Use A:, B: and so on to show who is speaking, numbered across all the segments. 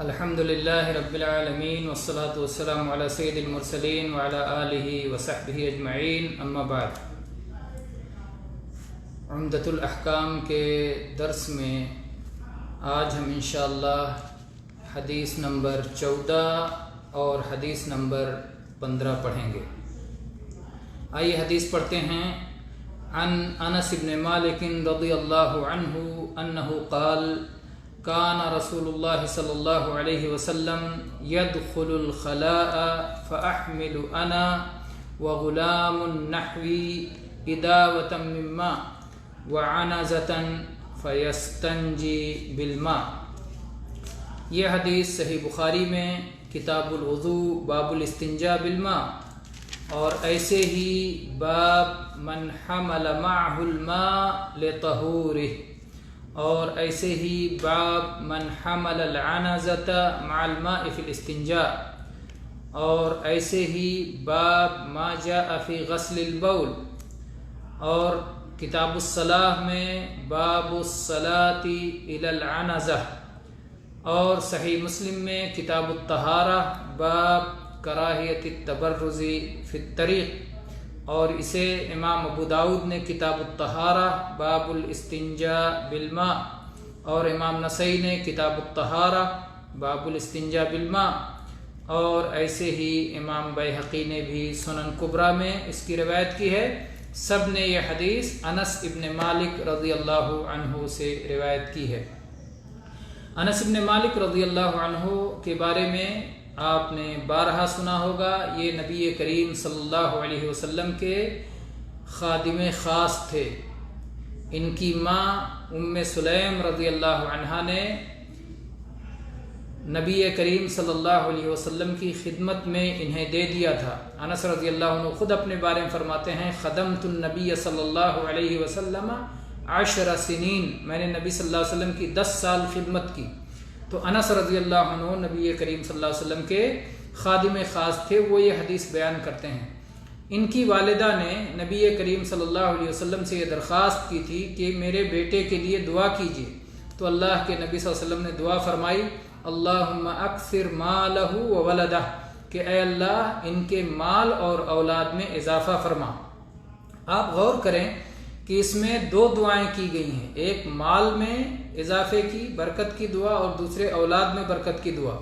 A: الحمدللہ رب العالمین والصلاة والسلام علی سید المرسلین وعلی آلہ وصحبہ اجمعین، اما بعد۔ عمدۃ الاحکام کے درس میں آج ہم انشاءاللہ حدیث نمبر 14 اور حدیث نمبر 15 پڑھیں گے۔ آئیے حدیث پڑھتے ہیں۔ عن انس بن مالک رضی اللہ عنہ انہ قال كان رسول الله صلى الله عليه وسلم يدخل الخلاء فأحمل أنا وغلام نحوي إداوة من ماء وعنزة فيستنجي بالماء۔ یہ حدیث صحیح بخاری میں کتاب الوضوء باب الاستنجاء بالماء، اور ایسے ہی باب من حمل معه الماء لطهوره، اور ایسے ہی باب من حمل العنزۃ مع الماء فی الاستنجاء، اور ایسے ہی باب ما جاء فی غسل البول، اور کتاب الصلاۃ میں باب الصلاۃ الی العنزہ، اور صحیح مسلم میں کتاب الطہارہ باب کراہیت التبرز فی الطریق، اور اسے امام ابو داؤد نے کتاب الطہارہ باب الاستنجاء بالماء، اور امام نسائی نے کتاب الطہارہ باب الاستنجاء بالماء، اور ایسے ہی امام بیہقی نے بھی سنن کبریٰ میں اس کی روایت کی ہے۔ سب نے یہ حدیث انس ابن مالک رضی اللہ عنہ سے روایت کی ہے۔ انس ابن مالک رضی اللہ عنہ کے بارے میں آپ نے بارہا سنا ہوگا۔ یہ نبی کریم صلی اللہ علیہ وسلم کے خادم خاص تھے۔ ان کی ماں ام سلیم رضی اللہ عنہا نے نبی کریم صلی اللہ علیہ وسلم کی خدمت میں انہیں دے دیا تھا۔ انس رضی اللہ عنہ خود اپنے بارے میں فرماتے ہیں، خدمت النبی صلی اللہ علیہ وسلم 10 سنین، میں نے نبی صلی اللہ علیہ وسلم کی 10 سال خدمت کی۔ تو انس رضی اللہ عنہ نبی کریم صلی اللہ علیہ وسلم کے خادم خاص تھے، وہ یہ حدیث بیان کرتے ہیں۔ ان کی والدہ نے نبی کریم صلی اللہ علیہ وسلم سے یہ درخواست کی تھی کہ میرے بیٹے کے لیے دعا کیجیے، تو اللہ کے نبی صلی اللہ علیہ وسلم نے دعا فرمائی، اللہم اکثر مالہ و ولدہ، کہ اے اللہ ان کے مال اور اولاد میں اضافہ فرما۔ آپ غور کریں کہ اس میں 2 دعائیں کی گئی ہیں، ایک مال میں اضافے کی برکت کی دعا اور دوسرے اولاد میں برکت کی دعا،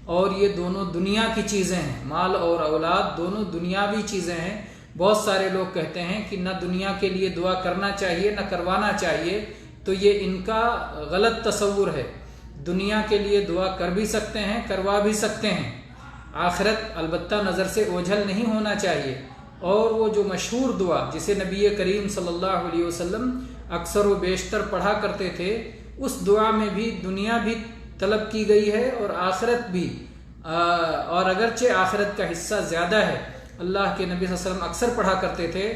A: اور یہ دونوں دنیا کی چیزیں ہیں۔ مال اور اولاد دونوں دنیاوی چیزیں ہیں۔ بہت سارے لوگ کہتے ہیں کہ نہ دنیا کے لیے دعا کرنا چاہیے نہ کروانا چاہیے، تو یہ ان کا غلط تصور ہے۔ دنیا کے لیے دعا کر بھی سکتے ہیں، کروا بھی سکتے ہیں، آخرت البتہ نظر سے اوجھل نہیں ہونا چاہیے۔ اور وہ جو مشہور دعا جسے نبی کریم صلی اللہ علیہ وسلم اکثر و بیشتر پڑھا کرتے تھے، اس دعا میں بھی دنیا بھی طلب کی گئی ہے اور آخرت بھی، اور اگرچہ آخرت کا حصہ زیادہ ہے۔ اللہ کے نبی صلی اللہ علیہ وسلم اکثر پڑھا کرتے تھے،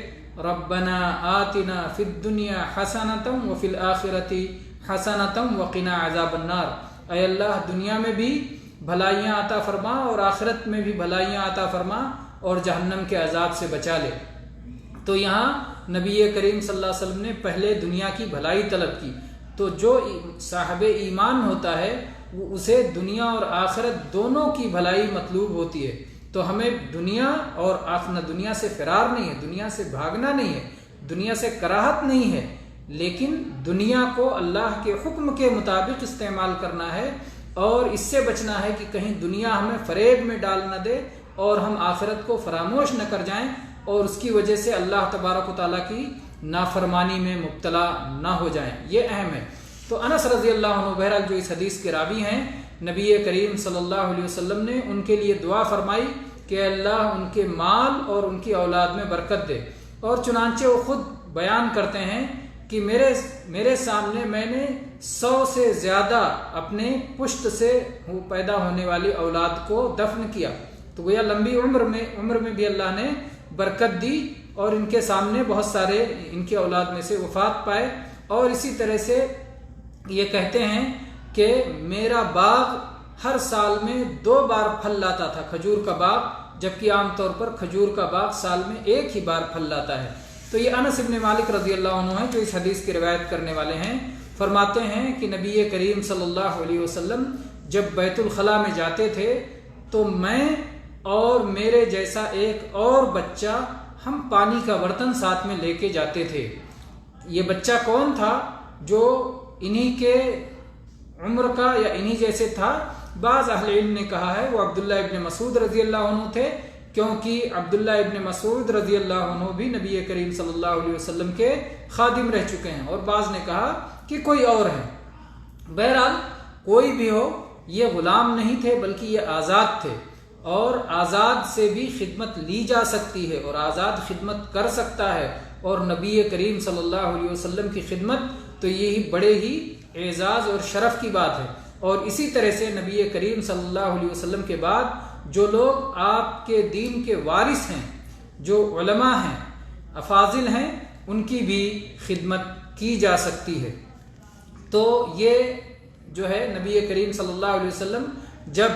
A: ربنا آتنا فی الدنیا حسنۃ وفی الآخرۃ حسنۃ وقنا عذاب النار، اے اللہ دنیا میں بھی بھلائیاں عطا فرما اور آخرت میں بھی بھلائیاں عطا فرما اور جہنم کے عذاب سے بچا لے۔ تو یہاں نبی کریم صلی اللہ علیہ وسلم نے پہلے دنیا کی بھلائی طلب کی۔ تو جو صاحب ایمان ہوتا ہے وہ اسے دنیا اور آخرت دونوں کی بھلائی مطلوب ہوتی ہے۔ تو ہمیں دنیا اور آخرت، دنیا سے فرار نہیں ہے، دنیا سے بھاگنا نہیں ہے، دنیا سے کراہت نہیں ہے، لیکن دنیا کو اللہ کے حکم کے مطابق استعمال کرنا ہے، اور اس سے بچنا ہے کہ کہیں دنیا ہمیں فریب میں ڈال نہ دے اور ہم آخرت کو فراموش نہ کر جائیں اور اس کی وجہ سے اللہ تبارک و تعالیٰ کی نافرمانی میں مبتلا نہ ہو جائیں۔ یہ اہم ہے۔ تو انس رضی اللہ عنہ بہرحال جو اس حدیث کے راوی ہیں، نبی کریم صلی اللہ علیہ وسلم نے ان کے لیے دعا فرمائی کہ اللہ ان کے مال اور ان کی اولاد میں برکت دے، اور چنانچہ وہ خود بیان کرتے ہیں کہ میرے سامنے میں نے 100 سے زیادہ اپنے پشت سے پیدا ہونے والی اولاد کو دفن کیا۔ تو گویا لمبی عمر میں بھی اللہ نے برکت دی، اور ان کے سامنے بہت سارے ان کی اولاد میں سے وفات پائے۔ اور اسی طرح سے یہ کہتے ہیں کہ میرا باغ ہر سال میں 2 بار پھل لاتا تھا، کھجور کا باغ، جبکہ عام طور پر کھجور کا باغ سال میں 1 ہی بار پھل لاتا ہے۔ تو یہ انس ابن مالک رضی اللہ عنہ ہیں جو اس حدیث کی روایت کرنے والے ہیں۔ فرماتے ہیں کہ نبی کریم صلی اللہ علیہ وسلم جب بیت الخلا میں جاتے تھے تو میں اور میرے جیسا ایک اور بچہ ہم پانی کا برتن ساتھ میں لے کے جاتے تھے. یہ بچہ کون تھا؟ جو انہی کے عمر کا یا انہی جیسے تھا. بعض اہل علم نے کہا ہے وہ عبداللہ ابن مسعود رضی اللہ عنہ تھے، کیونکہ عبداللہ ابن مسعود رضی اللہ عنہ بھی نبی کریم صلی اللہ علیہ وسلم کے خادم رہ چکے ہیں. اور بعض نے کہا کہ کوئی اور ہے. بہرحال کوئی بھی ہو، یہ غلام نہیں تھے بلکہ یہ آزاد تھے، اور آزاد سے بھی خدمت لی جا سکتی ہے اور آزاد خدمت کر سکتا ہے. اور نبی کریم صلی اللہ علیہ وسلم کی خدمت تو یہی بڑے ہی اعزاز اور شرف کی بات ہے. اور اسی طرح سے نبی کریم صلی اللہ علیہ وسلم کے بعد جو لوگ آپ کے دین کے وارث ہیں، جو علماء ہیں، افاضل ہیں، ان کی بھی خدمت کی جا سکتی ہے. تو یہ جو ہے نبی کریم صلی اللہ علیہ وسلم جب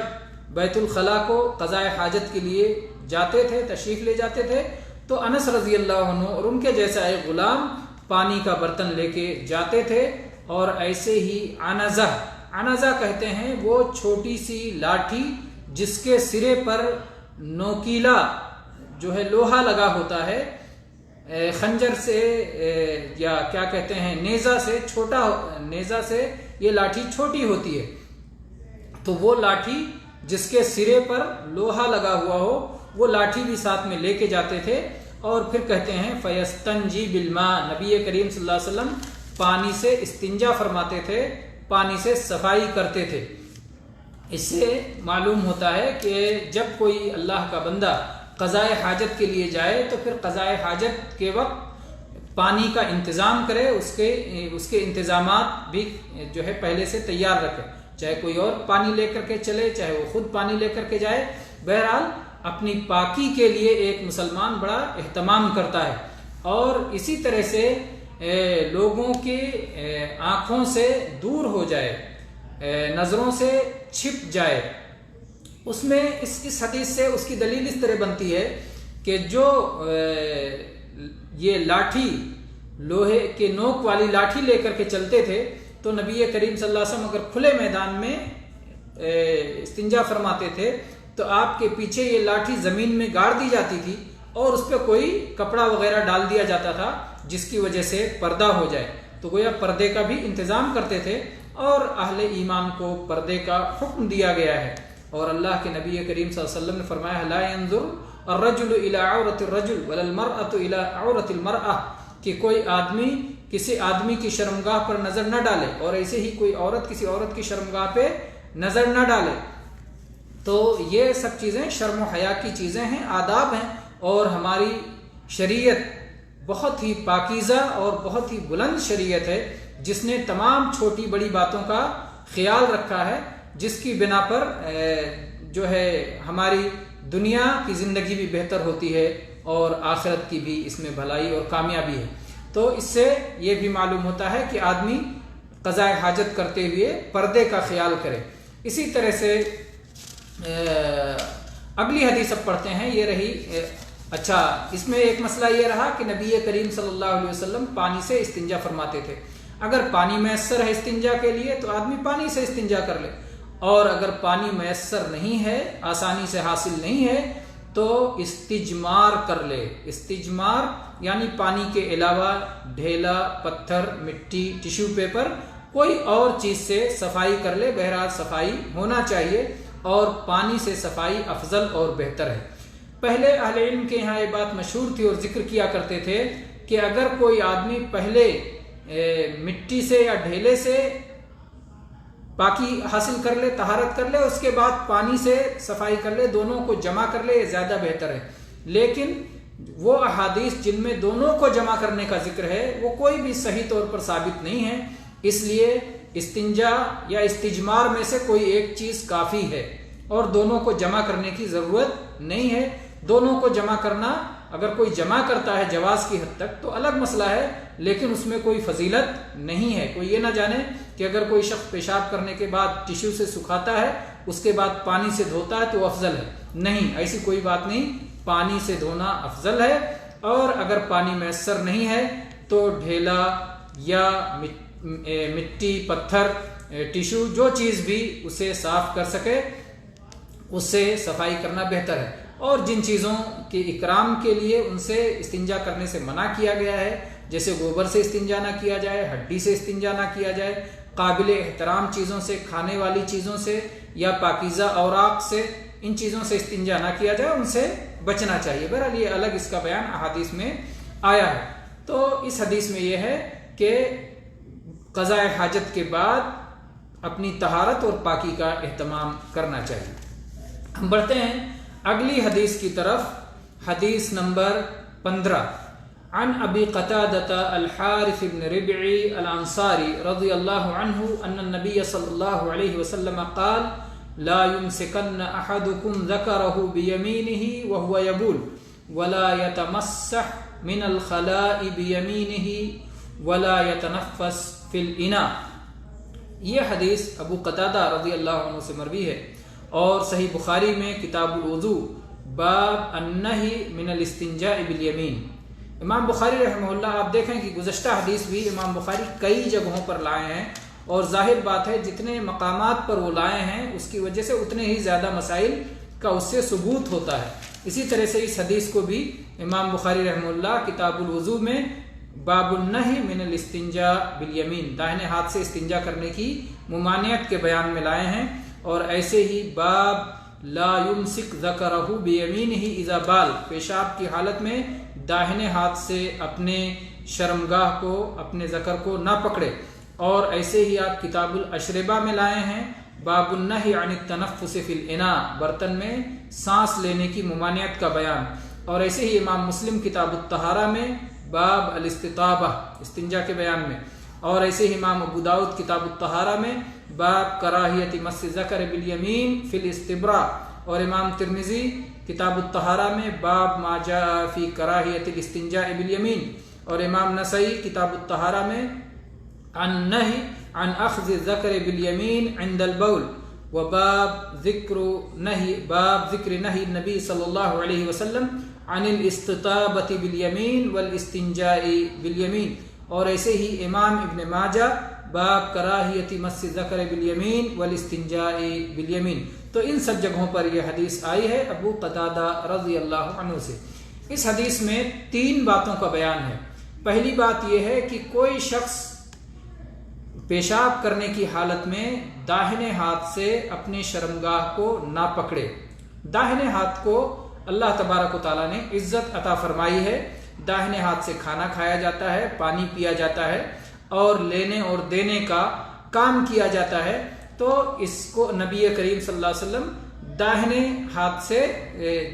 A: بیت الخلا کو قضاء حاجت کے لیے جاتے تھے، تشریف لے جاتے تھے، تو انس رضی اللہ عنہ اور ان کے جیسا ایک غلام پانی کا برتن لے کے جاتے تھے. اور ایسے ہی عنزہ کہتے ہیں وہ چھوٹی سی لاٹھی جس کے سرے پر نوکیلا جو ہے لوہا لگا ہوتا ہے، خنجر سے یا کیا کہتے ہیں نیزہ سے یہ لاٹھی چھوٹی ہوتی ہے. تو وہ لاٹھی جس کے سرے پر لوہا لگا ہوا ہو وہ لاٹھی بھی ساتھ میں لے کے جاتے تھے. اور پھر کہتے ہیں فیستنجی بالماء، نبی کریم صلی اللہ علیہ وسلم پانی سے استنجا فرماتے تھے، پانی سے صفائی کرتے تھے. اس سے معلوم ہوتا ہے کہ جب کوئی اللہ کا بندہ قضاء حاجت کے لیے جائے تو پھر قضاء حاجت کے وقت پانی کا انتظام کرے، اس کے انتظامات بھی جو ہے پہلے سے تیار رکھے، چاہے کوئی اور پانی لے کر کے چلے، چاہے وہ خود پانی لے کر کے جائے. بہرحال اپنی پاکی کے لیے ایک مسلمان بڑا اہتمام کرتا ہے. اور اسی طرح سے لوگوں کی آنکھوں سے دور ہو جائے، نظروں سے چھپ جائے. اس میں اس حدیث سے اس کی دلیل اس طرح بنتی ہے کہ جو یہ لاٹھی لوہے کے نوک والی لاٹھی لے کر کے چلتے تھے تو نبی کریم صلی اللہ علیہ وسلم اگر کھلے میدان میں استنجا فرماتے تھے تو آپ کے پیچھے یہ لاٹھی زمین میں گاڑ دی جاتی تھی اور اس پہ کوئی کپڑا وغیرہ ڈال دیا جاتا تھا جس کی وجہ سے پردہ ہو جائے. تو گویا پردے کا بھی انتظام کرتے تھے اور اہل ایمان کو پردے کا حکم دیا گیا ہے. اور اللہ کے نبی کریم صلی اللہ علیہ وسلم نے فرمایا لا ينظر الرجل الى عورت الرجل ولا المرأة الى عورت المرأة، کہ کوئی آدمی کسی آدمی کی شرمگاہ پر نظر نہ ڈالے اور ایسے ہی کوئی عورت کسی عورت کی شرمگاہ پہ نظر نہ ڈالے. تو یہ سب چیزیں شرم و حیا کی چیزیں ہیں، آداب ہیں. اور ہماری شریعت بہت ہی پاکیزہ اور بہت ہی بلند شریعت ہے جس نے تمام چھوٹی بڑی باتوں کا خیال رکھا ہے، جس کی بنا پر جو ہے ہماری دنیا کی زندگی بھی بہتر ہوتی ہے اور آخرت کی بھی اس میں بھلائی اور کامیابی ہے. تو اس سے یہ بھی معلوم ہوتا ہے کہ آدمی قضاء حاجت کرتے ہوئے پردے کا خیال کرے. اسی طرح سے اگلی حدیث اب پڑھتے ہیں. یہ رہی اچھا، اس میں ایک مسئلہ یہ رہا کہ نبی کریم صلی اللہ علیہ وسلم پانی سے استنجا فرماتے تھے. اگر پانی میسر ہے استنجا کے لیے تو آدمی پانی سے استنجا کر لے، اور اگر پانی میسر نہیں ہے، آسانی سے حاصل نہیں ہے، تو استجمار کر لے. استجمار یعنی پانی کے علاوہ ڈھیلا، پتھر، مٹی، ٹیشو پیپر، کوئی اور چیز سے صفائی کر لے. بہرحال صفائی ہونا چاہیے اور پانی سے صفائی افضل اور بہتر ہے. پہلے اہل علم کے یہاں یہ بات مشہور تھی اور ذکر کیا کرتے تھے کہ اگر کوئی آدمی پہلے مٹی سے یا ڈھیلے سے پاکی حاصل کر لے، طہارت کر لے، اس کے بعد پانی سے صفائی کر لے، دونوں کو جمع کر لے، یہ زیادہ بہتر ہے. لیکن وہ احادیث جن میں دونوں کو جمع کرنے کا ذکر ہے وہ کوئی بھی صحیح طور پر ثابت نہیں ہے. اس لیے استنجا یا استجمار میں سے کوئی ایک چیز کافی ہے اور دونوں کو جمع کرنے کی ضرورت نہیں ہے. دونوں کو جمع کرنا اگر کوئی جمع کرتا ہے جواز کی حد تک تو الگ مسئلہ ہے، لیکن اس میں کوئی فضیلت نہیں ہے. کوئی یہ نہ جانے کہ اگر کوئی شخص پیشاب کرنے کے بعد ٹیشو سے سکھاتا ہے اس کے بعد پانی سے دھوتا ہے تو افضل ہے. نہیں، ایسی کوئی بات نہیں. پانی سے دھونا افضل ہے، اور اگر پانی میسر نہیں ہے تو ڈھیلا یا مٹی، پتھر، ٹیشو، جو چیز بھی اسے صاف کر سکے اس سے صفائی کرنا بہتر ہے۔ اور جن چیزوں کے اکرام کے لیے ان سے استنجا کرنے سے منع کیا گیا ہے، جیسے گوبر سے استنجا نہ کیا جائے، ہڈی سے استنجا نہ کیا جائے، قابل احترام چیزوں سے، کھانے والی چیزوں سے یا پاکیزہ اوراق سے، ان چیزوں سے استنجا نہ کیا جائے، ان سے بچنا چاہیے۔ بہرحال یہ الگ اس کا بیان احادیث میں آیا ہے۔ تو اس حدیث میں یہ ہے کہ قضاء حاجت کے بعد اپنی طہارت اور پاکی کا اہتمام کرنا چاہیے۔ ہم بڑھتے ہیں اگلی حدیث کی طرف، حدیث نمبر 15 عن ابی قتادہ الحارث بن ربعی الانصاری رضی اللہ عنہ ان النبی صلی اللہ علیہ وسلم قال لا يمسكن احدكم ذكره بيمينه وهو يبول ولا يتمسح من الخلاء بيمينه ولا يتنفس في الاناء۔ یہ حدیث ابو قتادہ رضی اللہ عنہ سے مروی ہے اور صحیح بخاری میں کتاب الوضوء باب النہی من الاستنجاء بالیمین۔ امام بخاری رحمہ اللہ، آپ دیکھیں کہ گزشتہ حدیث بھی امام بخاری کئی جگہوں پر لائے ہیں، اور ظاہر بات ہے جتنے مقامات پر وہ لائے ہیں اس کی وجہ سے اتنے ہی زیادہ مسائل کا اس سے ثبوت ہوتا ہے۔ اسی طرح سے اس حدیث کو بھی امام بخاری رحمہ اللہ کتاب الوضوء میں باب النہی من الاستنجاء بالیمین، داہنے ہاتھ سے استنجا کرنے کی ممانعت کے بیان میں لائے ہیں، اور ایسے ہی باب لا یمسک ذکرہ بیمینہ اذا بال، پیشاب کی حالت میں داہنے ہاتھ سے اپنے شرمگاہ کو، اپنے ذکر کو نہ پکڑے، اور ایسے ہی آپ کتاب الاشربہ میں لائے ہیں باب النہی عن التنفس فی الاناء، برتن میں سانس لینے کی ممانعت کا بیان، اور ایسے ہی امام مسلم کتاب الطہارہ میں باب الاستطابہ، استنجا کے بیان میں، اور ایسے ہی امام ابو داؤد کتاب الطہارہ میں باب کراہیت مس ذکر بالیمین فی الاستبراء، اور امام ترمذی کتاب الطہارہ میں باب ما جاء فی کراہیت الاستنجاء بالیمین، اور امام نسائی کتاب الطہارہ میں عن نہی عن اخذ الذکر بالیمین عند البول، وباب ذکر نہی النبی صلی اللہ علیہ وسلم عن الاستطابۃ بالیمین والاستنجاء بالیمین، اور ایسے ہی امام ابن ماجہ باب کراہیت مس ذکر بالیمین والاستنجاء بالیمین۔ تو ان سب جگہوں پر یہ حدیث آئی ہے ابو قتادہ رضی اللہ عنہ سے۔ اس حدیث میں 3 باتوں کا بیان ہے۔ پہلی بات یہ ہے کہ کوئی شخص پیشاب کرنے کی حالت میں داہنے ہاتھ سے اپنے شرمگاہ کو نہ پکڑے۔ داہنے ہاتھ کو اللہ تبارک و تعالیٰ نے عزت عطا فرمائی ہے، داہنے ہاتھ سے کھانا کھایا جاتا ہے، پانی پیا جاتا ہے، اور لینے اور دینے کا کام کیا جاتا ہے، تو اس کو نبی کریم صلی اللہ علیہ وسلم داہنے ہاتھ سے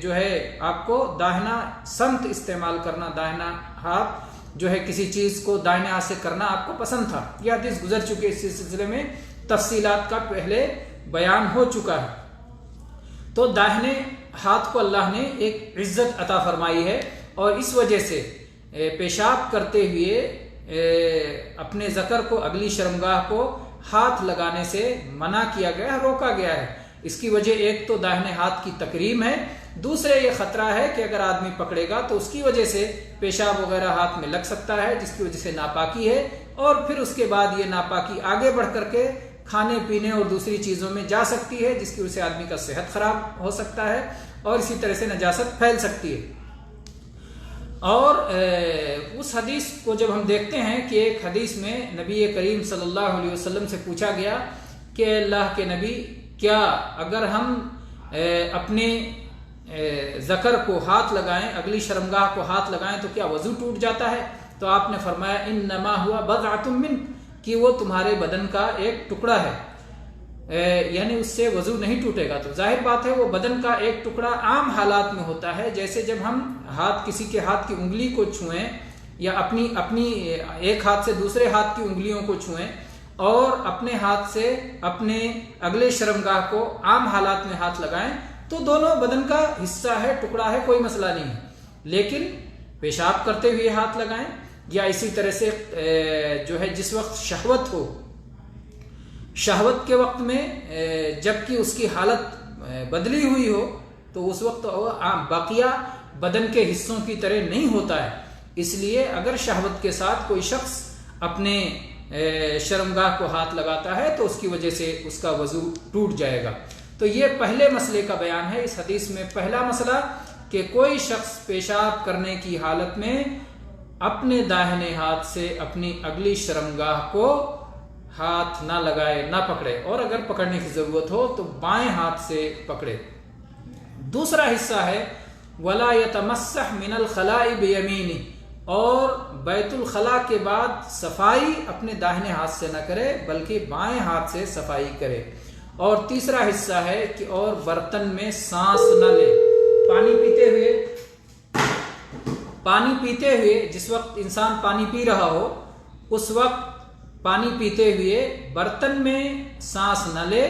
A: جو ہے آپ کو داہنا سمت استعمال کرنا، داہنا ہاتھ جو ہے کسی چیز کو داہنے ہاتھ سے کرنا آپ کو پسند تھا۔ یہ حدیث گزر چکی ہے، اس سلسلے میں تفصیلات کا پہلے بیان ہو چکا ہے۔ تو داہنے ہاتھ کو اللہ نے ایک عزت عطا فرمائی ہے، اور اس وجہ سے پیشاب کرتے ہوئے اپنے ذکر کو، اگلی شرمگاہ کو ہاتھ لگانے سے منع کیا گیا ہے، روکا گیا ہے۔ اس کی وجہ ایک تو داہنے ہاتھ کی تکریم ہے، دوسرے یہ خطرہ ہے کہ اگر آدمی پکڑے گا تو اس کی وجہ سے پیشاب وغیرہ ہاتھ میں لگ سکتا ہے، جس کی وجہ سے ناپاکی ہے، اور پھر اس کے بعد یہ ناپاکی آگے بڑھ کر کے کھانے پینے اور دوسری چیزوں میں جا سکتی ہے، جس کی وجہ سے آدمی کا صحت خراب ہو سکتا ہے، اور اسی طرح سے نجاست پھیل سکتی ہے۔ اور اس حدیث کو جب ہم دیکھتے ہیں کہ ایک حدیث میں نبی کریم صلی اللہ علیہ وسلم سے پوچھا گیا کہ اللہ کے نبی، کیا اگر ہم اپنے ذکر کو ہاتھ لگائیں، اگلی شرمگاہ کو ہاتھ لگائیں تو کیا وضو ٹوٹ جاتا ہے؟ تو آپ نے فرمایا انما ہوا بضعۃ منک، کہ وہ تمہارے بدن کا ایک ٹکڑا ہے، یعنی اس سے وضو نہیں ٹوٹے گا۔ تو ظاہر بات ہے وہ بدن کا ایک ٹکڑا عام حالات میں ہوتا ہے، جیسے جب ہم کسی کے ہاتھ کی انگلی کو چھوئیں، یا اپنی ایک ہاتھ سے دوسرے ہاتھ کی انگلیوں کو چھوئیں، اور اپنے ہاتھ سے اپنے اگلے شرمگاہ کو عام حالات میں ہاتھ لگائیں، تو دونوں بدن کا حصہ ہے، ٹکڑا ہے، کوئی مسئلہ نہیں ہے۔ لیکن پیشاب کرتے ہوئے ہاتھ لگائیں، یا اسی طرح سے جو ہے جس وقت شہوت ہو، شہوت کے وقت میں جب کہ اس کی حالت بدلی ہوئی ہو، تو اس وقت باقیہ بدن کے حصوں کی طرح نہیں ہوتا ہے۔ اس لیے اگر شہوت کے ساتھ کوئی شخص اپنے شرمگاہ کو ہاتھ لگاتا ہے تو اس کی وجہ سے اس کا وضو ٹوٹ جائے گا۔ تو یہ پہلے مسئلے کا بیان ہے اس حدیث میں۔ پہلا مسئلہ کہ کوئی شخص پیشاب کرنے کی حالت میں اپنے داہنے ہاتھ سے اپنی اگلی شرمگاہ کو ہاتھ نہ لگائے، نہ پکڑے، اور اگر پکڑنے کی ضرورت ہو تو بائیں ہاتھ سے پکڑے۔ دوسرا حصہ ہے وَلَا يَتَمَسَّحْ مِنَ الْخَلَاءِ بِيَمِينِهِ، اور بیت الخلاء کے بعد صفائی اپنے داہنے ہاتھ سے نہ کرے بلکہ بائیں ہاتھ سے صفائی کرے۔ اور تیسرا حصہ ہے کہ اور برتن میں سانس نہ لے۔ پانی پیتے ہوئے جس وقت انسان پانی پی رہا ہو اس وقت پانی پیتے ہوئے برتن میں سانس نہ لے،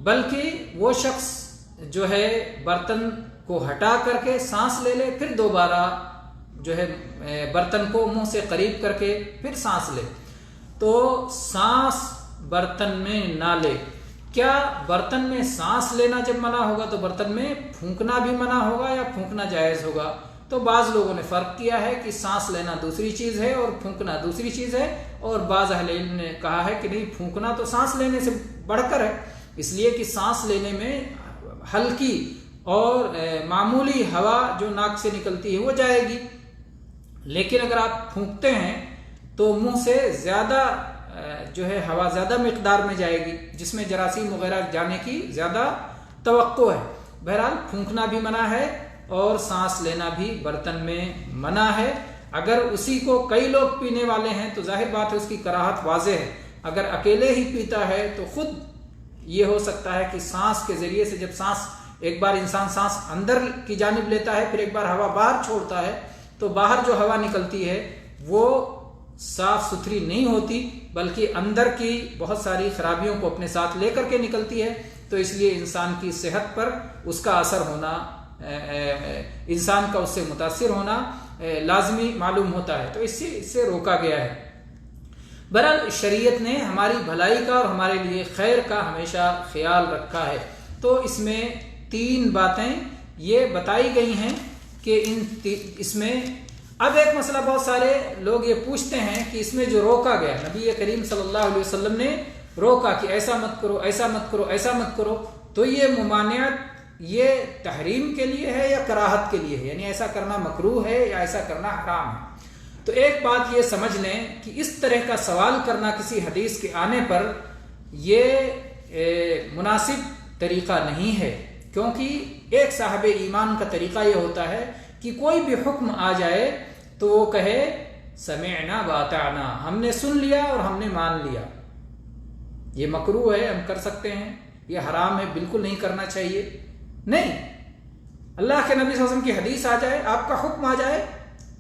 A: بلکہ وہ شخص جو ہے برتن کو ہٹا کر کے سانس لے لے، پھر دوبارہ جو ہے برتن کو منہ سے قریب کر کے پھر سانس لے۔ تو سانس برتن میں نہ لے۔ کیا برتن میں سانس لینا جب منع ہوگا تو برتن میں پھونکنا بھی منع ہوگا یا پھونکنا جائز ہوگا؟ تو بعض لوگوں نے فرق کیا ہے کہ سانس لینا دوسری چیز ہے اور پھونکنا دوسری چیز ہے، اور بعض اہل علم نے کہا ہے کہ نہیں، پھونکنا تو سانس لینے سے بڑھ کر ہے، اس لیے کہ سانس لینے میں ہلکی اور معمولی ہوا جو ناک سے نکلتی ہے وہ جائے گی، لیکن اگر آپ پھونکتے ہیں تو منہ سے زیادہ جو ہے ہوا زیادہ مقدار میں جائے گی، جس میں جراثیم وغیرہ جانے کی زیادہ توقع ہے۔ بہرحال پھونکنا بھی منع ہے اور سانس لینا بھی برتن میں منع ہے۔ اگر اسی کو کئی لوگ پینے والے ہیں تو ظاہر بات ہے اس کی کراہت واضح ہے۔ اگر اکیلے ہی پیتا ہے تو خود یہ ہو سکتا ہے کہ سانس کے ذریعے سے، جب ایک بار انسان سانس اندر کی جانب لیتا ہے پھر ایک بار ہوا باہر چھوڑتا ہے تو باہر جو ہوا نکلتی ہے وہ صاف ستھری نہیں ہوتی بلکہ اندر کی بہت ساری خرابیوں کو اپنے ساتھ لے کر کے نکلتی ہے، تو اس لیے انسان کی صحت پر اس کا اثر ہونا، انسان کا اس سے متاثر ہونا لازمی معلوم ہوتا ہے، تو اس سے روکا گیا ہے۔ بہرحال شریعت نے ہماری بھلائی کا اور ہمارے لیے خیر کا ہمیشہ خیال رکھا ہے، تو اس میں 3 باتیں یہ بتائی گئی ہیں کہ اس میں اب ایک مسئلہ بہت سارے لوگ یہ پوچھتے ہیں کہ اس میں جو روکا گیا، نبی کریم صلی اللہ علیہ وسلم نے روکا کہ ایسا مت کرو، ایسا مت کرو، ایسا مت کرو، تو یہ ممانعت یہ تحریم کے لیے ہے یا کراہت کے لیے ہے؟ یعنی ایسا کرنا مکروہ ہے یا ایسا کرنا حرام ہے؟ تو ایک بات یہ سمجھ لیں کہ اس طرح کا سوال کرنا کسی حدیث کے آنے پر یہ مناسب طریقہ نہیں ہے، کیونکہ ایک صاحب ایمان کا طریقہ یہ ہوتا ہے کہ کوئی بھی حکم آ جائے تو وہ کہے سمعنا واطعنا، ہم نے سن لیا اور ہم نے مان لیا، یہ مکروہ ہے ہم کر سکتے ہیں، یہ حرام ہے بالکل نہیں کرنا چاہیے، نہیں۔ اللہ کے نبی صلی اللہ علیہ وسلم کی حدیث آ جائے، آپ کا حکم آ جائے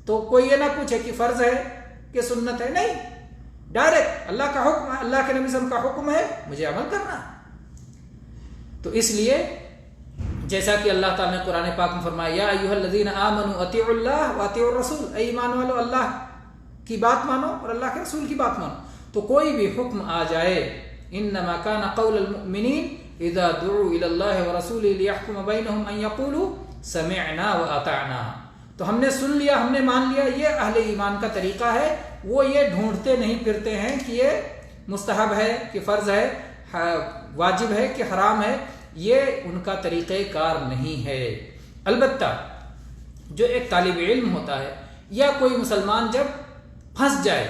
A: تو کوئی یہ نہ پوچھے کہ فرض ہے کہ سنت ہے، نہیں، ڈائریکٹ اللہ کا حکم ہے، اللہ کے نبی صلی اللہ علیہ وسلم کا حکم ہے، مجھے عمل کرنا۔ تو اس لیے جیسا کہ اللہ تعالیٰ نے قرآن پاک میں فرمایا یا ایھا الذین آمنوا اطیعوا اللہ واطیعوا الرسول، اے ایمان والو اللہ کی بات مانو اور اللہ کے رسول کی بات مانو۔ تو کوئی بھی حکم آ جائے، انما کان قول المؤمنین اذا دعوا الی اللہ ورسولہ لیحکم بینہم ان یقولوا سمعنا واطعنا، تو ہم نے سن لیا، ہم نے مان لیا، یہ اہل ایمان کا طریقہ ہے۔ وہ یہ ڈھونڈتے نہیں پھرتے ہیں کہ یہ مستحب ہے کہ فرض ہے، واجب ہے کہ حرام ہے، یہ ان کا طریقہ کار نہیں ہے۔ البتہ جو ایک طالب علم ہوتا ہے یا کوئی مسلمان جب پھنس جائے،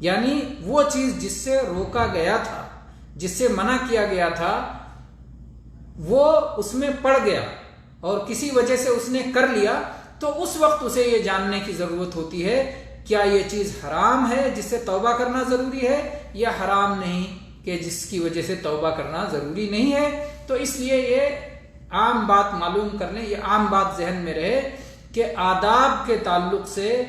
A: یعنی وہ چیز جس سے روکا گیا تھا، جس سے منع کیا گیا تھا، وہ اس میں پڑ گیا اور کسی وجہ سے اس نے کر لیا، تو اس وقت اسے یہ جاننے کی ضرورت ہوتی ہے کیا یہ چیز حرام ہے جس سے توبہ کرنا ضروری ہے، یا حرام نہیں کہ جس کی وجہ سے توبہ کرنا ضروری نہیں ہے۔ تو اس لیے یہ عام بات معلوم کر لیں، یہ عام بات ذہن میں رہے کہ آداب کے تعلق سے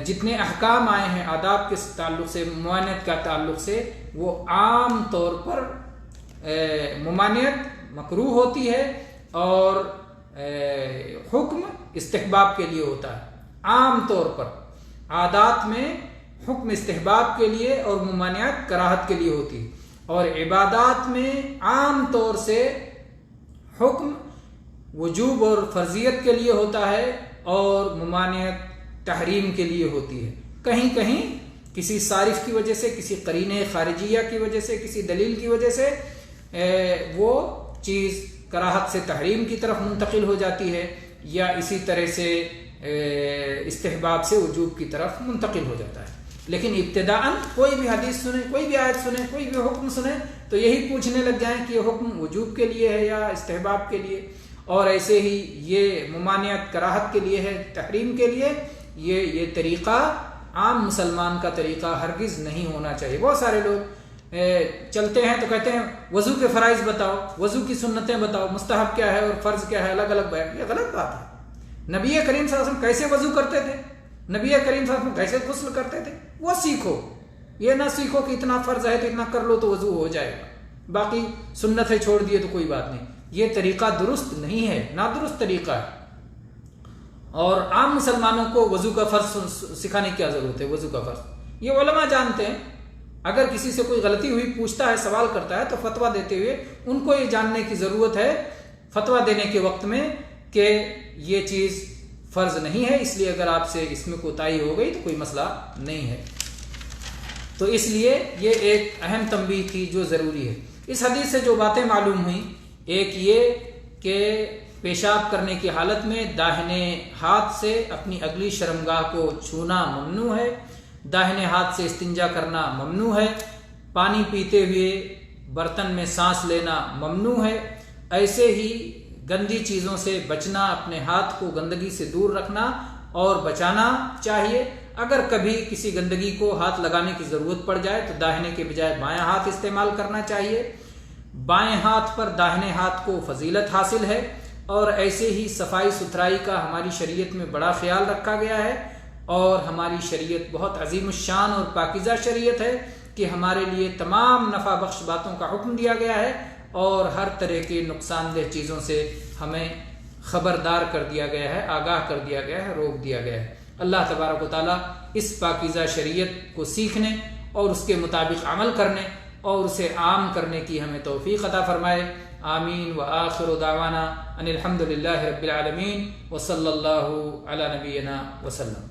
A: جتنے احکام آئے ہیں آداب کے تعلق سے، ممانعت کا تعلق سے، وہ عام طور پر ممانعت مکروہ ہوتی ہے اور حکم استحباب کے لیے ہوتا ہے۔ عام طور پر عادات میں حکم استحباب کے لیے اور ممانعت کراہت کے لیے ہوتی ہے، اور عبادات میں عام طور سے حکم وجوب اور فرضیت کے لیے ہوتا ہے اور ممانعت تحریم کے لیے ہوتی ہے، کہیں کہیں کسی صارف کی وجہ سے، کسی قرینہ خارجیہ کی وجہ سے، کسی دلیل کی وجہ سے وہ چیز کراہت سے تحریم کی طرف منتقل ہو جاتی ہے، یا اسی طرح سے استحباب سے وجوب کی طرف منتقل ہو جاتا ہے۔ لیکن ابتداءً کوئی بھی حدیث سنیں، کوئی بھی آیت سنیں، کوئی بھی حکم سنیں تو یہی پوچھنے لگ جائیں کہ یہ حکم وجوب کے لیے ہے یا استحباب کے لیے، اور ایسے ہی یہ ممانعت کراہت کے لیے ہے، تحریم کے لیے، یہ طریقہ عام مسلمان کا طریقہ ہرگز نہیں ہونا چاہیے۔ بہت سارے لوگ چلتے ہیں تو کہتے ہیں وضو کے فرائض بتاؤ، وضو کی سنتیں بتاؤ، مستحب کیا ہے اور فرض کیا ہے، الگ الگ بیان۔ یہ غلط بات ہے۔ نبی کریم صلی اللہ علیہ وسلم کیسے وضو کرتے تھے، نبی کریم صلی اللہ علیہ وسلم کیسے غسل کرتے تھے، وہ سیکھو۔ یہ نہ سیکھو کہ اتنا فرض ہے تو اتنا کر لو تو وضو ہو جائے گا، باقی سنت ہے چھوڑ دیے تو کوئی بات نہیں۔ یہ طریقہ درست نہیں ہے، نادرست طریقہ ہے۔ اور عام مسلمانوں کو وضو کا فرض سکھانے کی کیا ضرورت ہے؟ وضو کا فرض یہ علماء جانتے ہیں۔ اگر کسی سے کوئی غلطی ہوئی پوچھتا ہے، سوال کرتا ہے، تو فتویٰ دیتے ہوئے ان کو یہ جاننے کی ضرورت ہے فتویٰ دینے کے وقت میں کہ یہ چیز فرض نہیں ہے، اس لیے اگر آپ سے اس میں کوتاہی ہو گئی تو کوئی مسئلہ نہیں ہے۔ تو اس لیے یہ ایک اہم تنبیہ تھی جو ضروری ہے۔ اس حدیث سے جو باتیں معلوم ہوئیں، ایک یہ کہ پیشاب کرنے کی حالت میں داہنے ہاتھ سے اپنی اگلی شرمگاہ کو چھونا ممنوع ہے، داہنے ہاتھ سے استنجا کرنا ممنوع ہے، پانی پیتے ہوئے برتن میں سانس لینا ممنوع ہے، ایسے ہی گندی چیزوں سے بچنا، اپنے ہاتھ کو گندگی سے دور رکھنا اور بچانا چاہیے۔ اگر کبھی کسی گندگی کو ہاتھ لگانے کی ضرورت پڑ جائے تو داہنے کے بجائے بائیں ہاتھ استعمال کرنا چاہیے۔ بائیں ہاتھ پر داہنے ہاتھ کو فضیلت حاصل ہے، اور ایسے ہی صفائی ستھرائی کا ہماری شریعت میں بڑا خیال رکھا گیا ہے، اور ہماری شریعت بہت عظیم الشان اور پاکیزہ شریعت ہے کہ ہمارے لیے تمام نفع بخش باتوں کا حکم دیا گیا ہے، اور ہر طرح کے نقصان دہ چیزوں سے ہمیں خبردار کر دیا گیا ہے، آگاہ کر دیا گیا ہے، روک دیا گیا ہے۔ اللہ تبارک و تعالیٰ اس پاکیزہ شریعت کو سیکھنے اور اس کے مطابق عمل کرنے اور اسے عام کرنے کی ہمیں توفیق عطا فرمائے۔ آمین۔ وآخر دعوانا ان الحمد للہ رب العالمین، وصلی اللہ علی نبینا وسلم۔